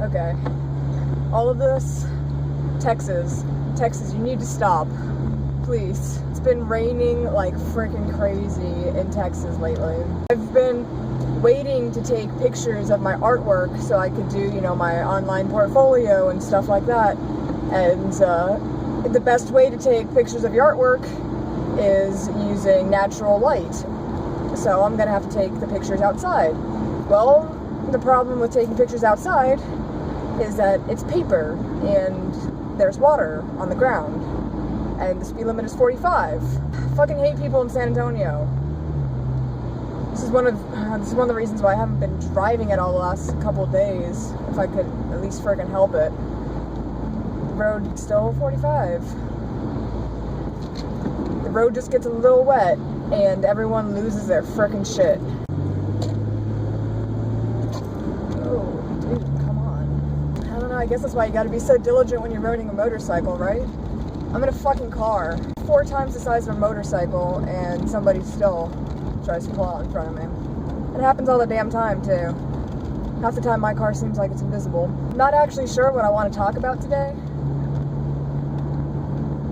Okay. All of this, Texas, you need to stop. Please. It's been raining like freaking crazy in Texas lately. I've been waiting to take pictures of my artwork so I could do, you know, my online portfolio and stuff like that. And the best way to take pictures of your artwork is using natural light. So I'm gonna have to take the pictures outside. Well, the problem with taking pictures outside is that it's paper and there's water on the ground and the speed limit is 45. I fucking hate people in San Antonio. This is one of the reasons why I haven't been driving at all the last couple of days. If I could at least friggin' help it. The road still 45. The road just gets a little wet and everyone loses their frickin' shit. I guess that's why you gotta be so diligent when you're riding a motorcycle, right? I'm in a fucking car, 4 times the size of a motorcycle, and somebody still tries to pull out in front of me. It happens all the damn time, too. Half the time my car seems like it's invisible. Not actually sure what I want to talk about today.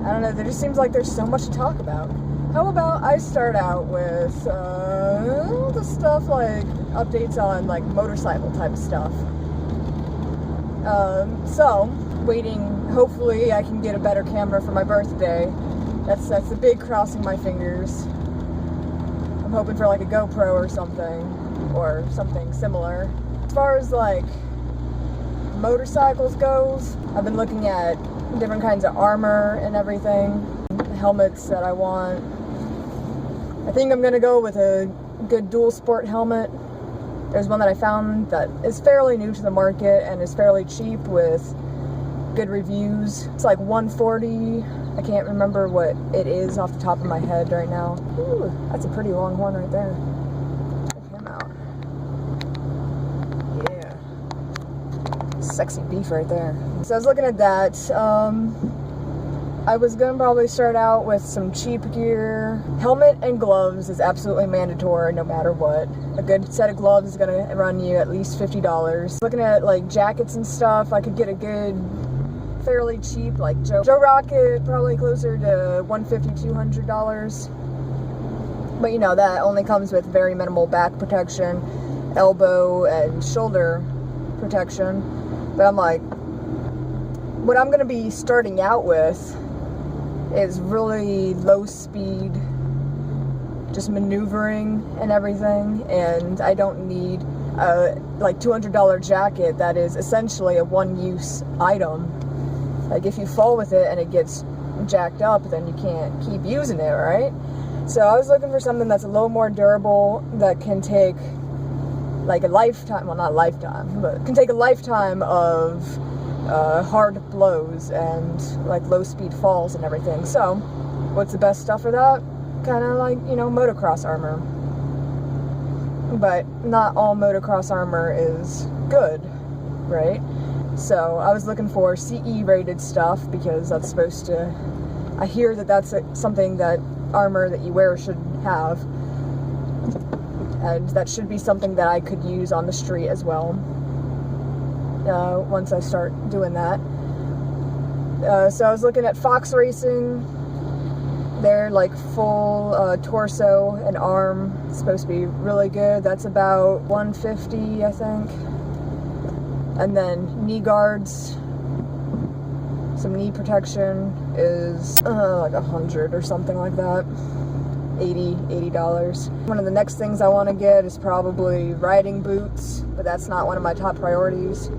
I don't know, there just seems like there's so much to talk about. How about I start out with the stuff like updates on like motorcycle type stuff. So, waiting, hopefully I can get a better camera for my birthday. That's the big crossing my fingers. I'm hoping for like a GoPro or something similar. As far as like motorcycles goes, I've been looking at different kinds of armor and everything, helmets that I want. I think I'm gonna go with a good dual sport helmet. There's one that I found that is fairly new to the market and is fairly cheap with good reviews. It's like $140. I can't remember what it is off the top of my head right now. Ooh, that's a pretty long horn right there. Check him out. Yeah. Sexy beef right there. So I was looking at that. I was gonna probably start out with some cheap gear. Helmet and gloves is absolutely mandatory no matter what. A good set of gloves is gonna run you at least $50. Looking at like jackets and stuff, I could get a good, fairly cheap, like Joe Rocket, probably closer to $150, $200. But you know, that only comes with very minimal back protection, elbow and shoulder protection. But I'm like, what I'm gonna be starting out with is really low speed, just maneuvering and everything, and I don't need a like $200 jacket that is essentially a one-use item. Like if you fall with it and it gets jacked up, then you can't keep using it, right? So I was looking for something that's a little more durable, that can take like a lifetime, well not lifetime, but can take a lifetime of hard blows and like low speed falls and everything. So what's the best stuff for that? Kind of like, you know, motocross armor. But not all motocross armor is good, right? So I was looking for CE rated stuff because that's supposed to, I hear that that's something that armor that you wear should have, and that should be something that I could use on the street as well. Once I start doing that. So I was looking at Fox Racing. They're like full torso and arm. It's supposed to be really good. That's about $150, I think. And then knee guards. Some knee protection is like $100 or something like that. $80. One of the next things I want to get is probably riding boots, but that's not one of my top priorities.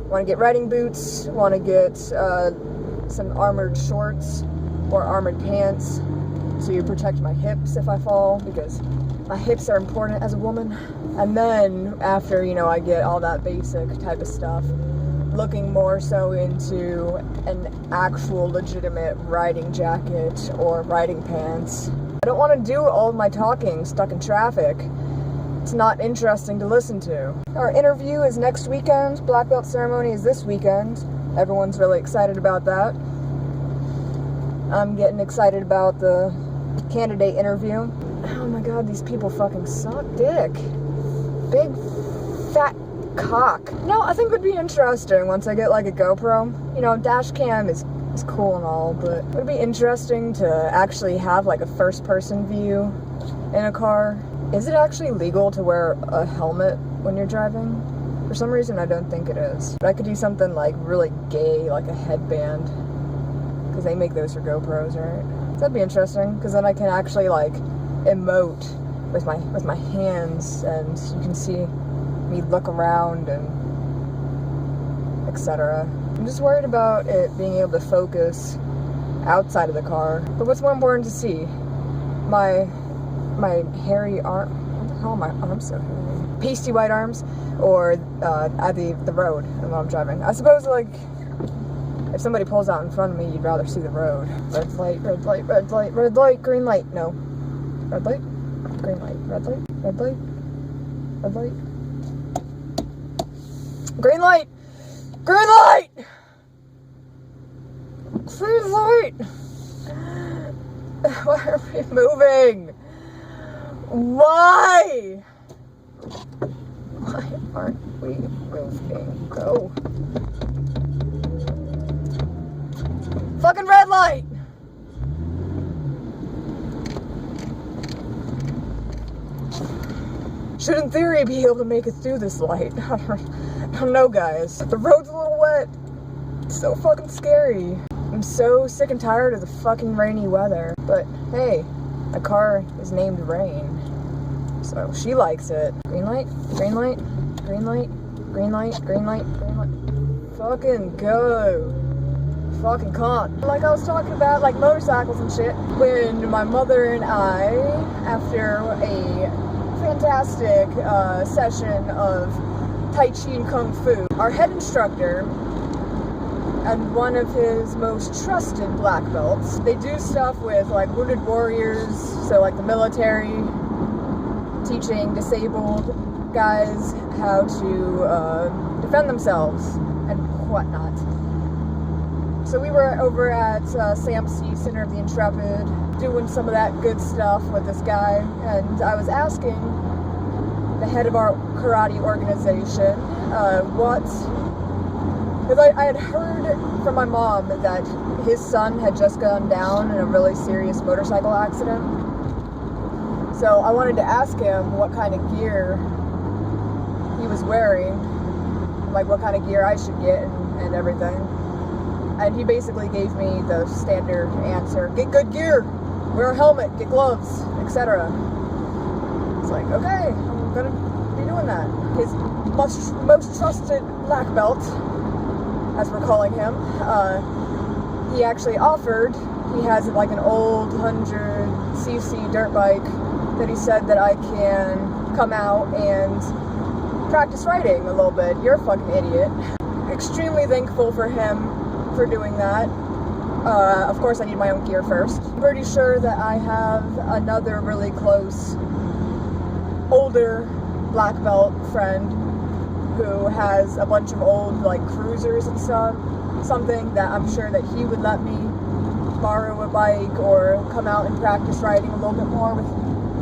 Want to get riding boots, want to get some armored shorts or armored pants to protect my hips if I fall, because my hips are important as a woman. And then after, you know, I get all that basic type of stuff, looking more so into an actual legitimate riding jacket or riding pants. I don't want to do all of my talking stuck in traffic. It's not interesting to listen to. Our interview is next weekend. Black belt ceremony is this weekend. Everyone's really excited about that. I'm getting excited about the candidate interview. Oh my god, these people fucking suck dick. Big, fat cock. No, I think it would be interesting once I get like a GoPro. You know, dash cam is cool and all, but it would be interesting to actually have like a first person view in a car. Is it actually legal to wear a helmet when you're driving? For some reason, I don't think it is. But I could do something like really gay, like a headband, because they make those for GoPros, right? That'd be interesting, because then I can actually like emote with my hands, and you can see me look around and etc. I'm just worried about it being able to focus outside of the car. But what's more important to see? My hairy arm. What the hell are my arms so hairy? Pasty white arms, or the road while I'm driving. I suppose like if somebody pulls out in front of me, you'd rather see the road. Red light, red light, red light, red light, green light. No. Red light, green light, red light, red light, red light. Green light! Green light! Green light! Why are we moving? Why? Why aren't we moving? Go. Fucking red light! Should in theory be able to make it through this light. I don't know, guys. The road's a little wet. It's so fucking scary. I'm so sick and tired of the fucking rainy weather. But hey, the car is named Rain, so she likes it. Green light, green light, green light, green light, green light, green light. Fucking go. Fucking can't. Like I was talking about, like motorcycles and shit, when my mother and I, after a fantastic session of Tai Chi and Kung Fu, our head instructor and one of his most trusted black belts, they do stuff with like wounded warriors, so like the military, teaching disabled guys how to defend themselves and whatnot. So we were over at SAMC, Center of the Intrepid, doing some of that good stuff with this guy, and I was asking the head of our karate organization because I had heard from my mom that his son had just gone down in a really serious motorcycle accident. So I wanted to ask him what kind of gear he was wearing, like what kind of gear I should get and everything. And he basically gave me the standard answer: get good gear, wear a helmet, get gloves, etc. It's like, okay, I'm gonna be doing that. His most trusted black belt, as we're calling him, he actually offered, he has like an old 100cc dirt bike that he said that I can come out and practice riding a little bit. You're a fucking idiot. Extremely thankful for him for doing that. Of course I need my own gear first. I'm pretty sure that I have another really close older black belt friend who has a bunch of old like cruisers and stuff, something that I'm sure that he would let me borrow a bike or come out and practice riding a little bit more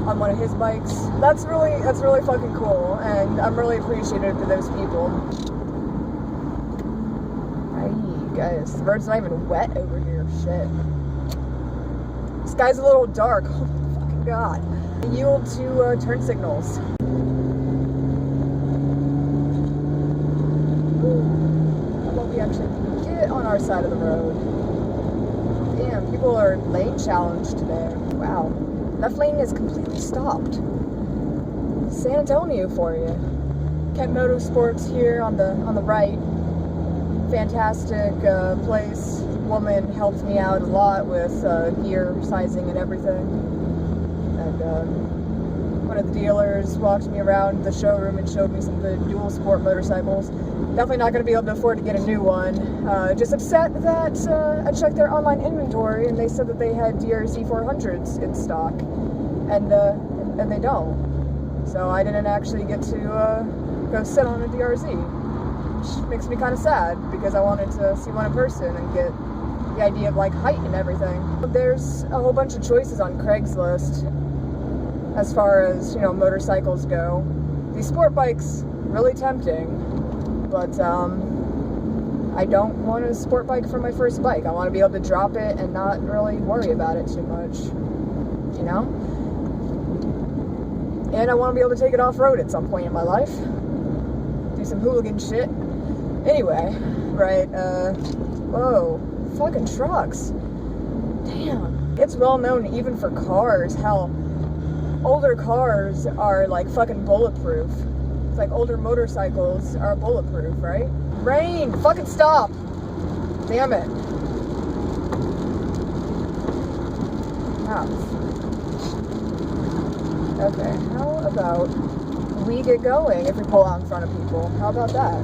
on one of his bikes. That's really fucking cool, and I'm really appreciative to those people. Guys, the road's not even wet over here. Shit. The sky's a little dark. Oh my fucking god. Yield to turn signals. How about we actually get on our side of the road? Damn, people are lane challenged today. Wow. Left lane is completely stopped. San Antonio for you. Kent Motorsports here on the right. Fantastic place. Woman helped me out a lot with gear sizing and everything. And one of the dealers walked me around the showroom and showed me some good dual sport motorcycles. Definitely not going to be able to afford to get a new one. Just upset that I checked their online inventory and they said that they had DRZ 400s in stock, and they don't. So I didn't actually get to go sit on a DRZ. Makes me kind of sad because I wanted to see one in person and get the idea of like height and everything. There's a whole bunch of choices on Craigslist as far as, you know, motorcycles go. These sport bikes really tempting, but I don't want a sport bike for my first bike. I want to be able to drop it and not really worry about it too much, you know? And I want to be able to take it off-road at some point in my life. Do some hooligan shit. Anyway, right, whoa, fucking trucks. Damn. It's well known even for cars how older cars are like fucking bulletproof. It's like older motorcycles are bulletproof, right? Rain! Fucking stop! Damn it. Ah. Okay, how about we get going if we pull out in front of people? How about that?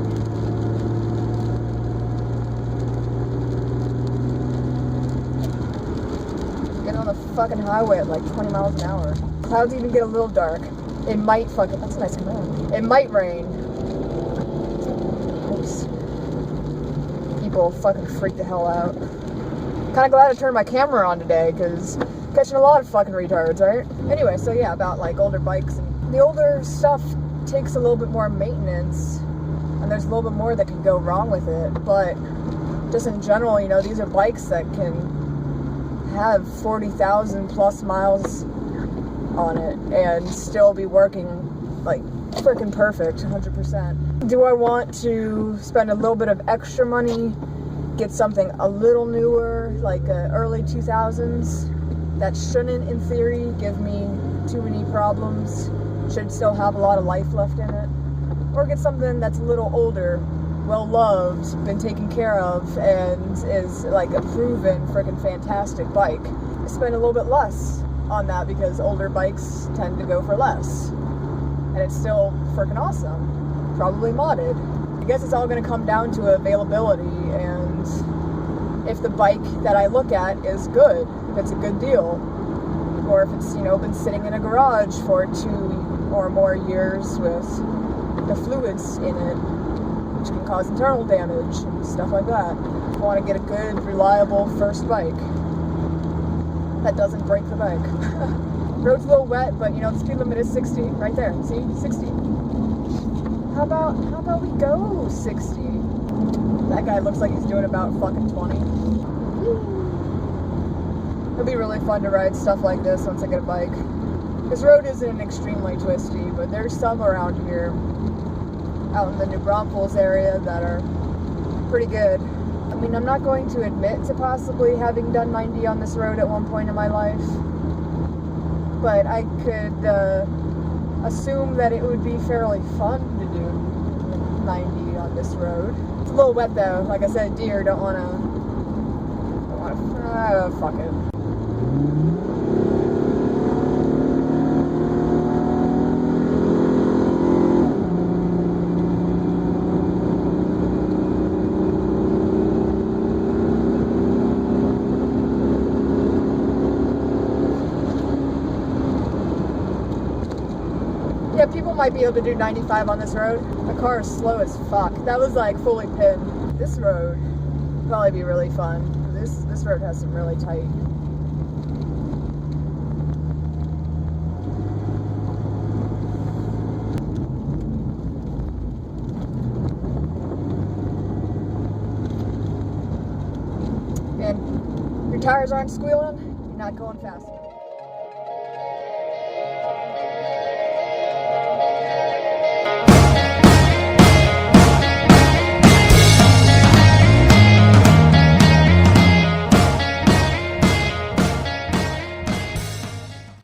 Get on the fucking highway at like 20 miles an hour. Clouds even get a little dark. It might fucking... That's a nice command. It might rain. Oops. People fucking freak the hell out. Kind of glad I turned my camera on today, because catching a lot of fucking retards, right? Anyway, so yeah, about like older bikes. And the older stuff takes a little bit more maintenance, and there's a little bit more that can go wrong with it. But just in general, you know, these are bikes that can have 40,000 plus miles on it and still be working like freaking perfect, 100%. Do I want to spend a little bit of extra money, get something a little newer, like early 2000s, that shouldn't, in theory, give me too many problems, should still have a lot of life left in it? Or get something that's a little older, well-loved, been taken care of, and is like a proven freaking fantastic bike? Spend a little bit less on that, because older bikes tend to go for less. And it's still freaking awesome. Probably modded. I guess it's all going to come down to availability, and if the bike that I look at is good, if it's a good deal, or if it's, you know, been sitting in a garage for 2 or more years with the fluids in it, which can cause internal damage and stuff like that. I want to get a good, reliable first bike that doesn't break the bike. Road's a little wet, but you know, the speed limit is 60, right there, see, 60. How about we go 60? That guy looks like he's doing about fucking 20. It'll be really fun to ride stuff like this once I get a bike. This road isn't extremely twisty, but there's some around here, out in the New Braunfels area, that are pretty good. I mean, I'm not going to admit to possibly having done 90 on this road at one point in my life, but I could assume that it would be fairly fun to do 90 on this road. It's a little wet though. Like I said, deer don't want to, fuck it. Yeah, people might be able to do 95 on this road. The car is slow as fuck. That was like fully pinned. This road would probably be really fun. This road has some really tight. And your tires aren't squealing, you're not going fast enough.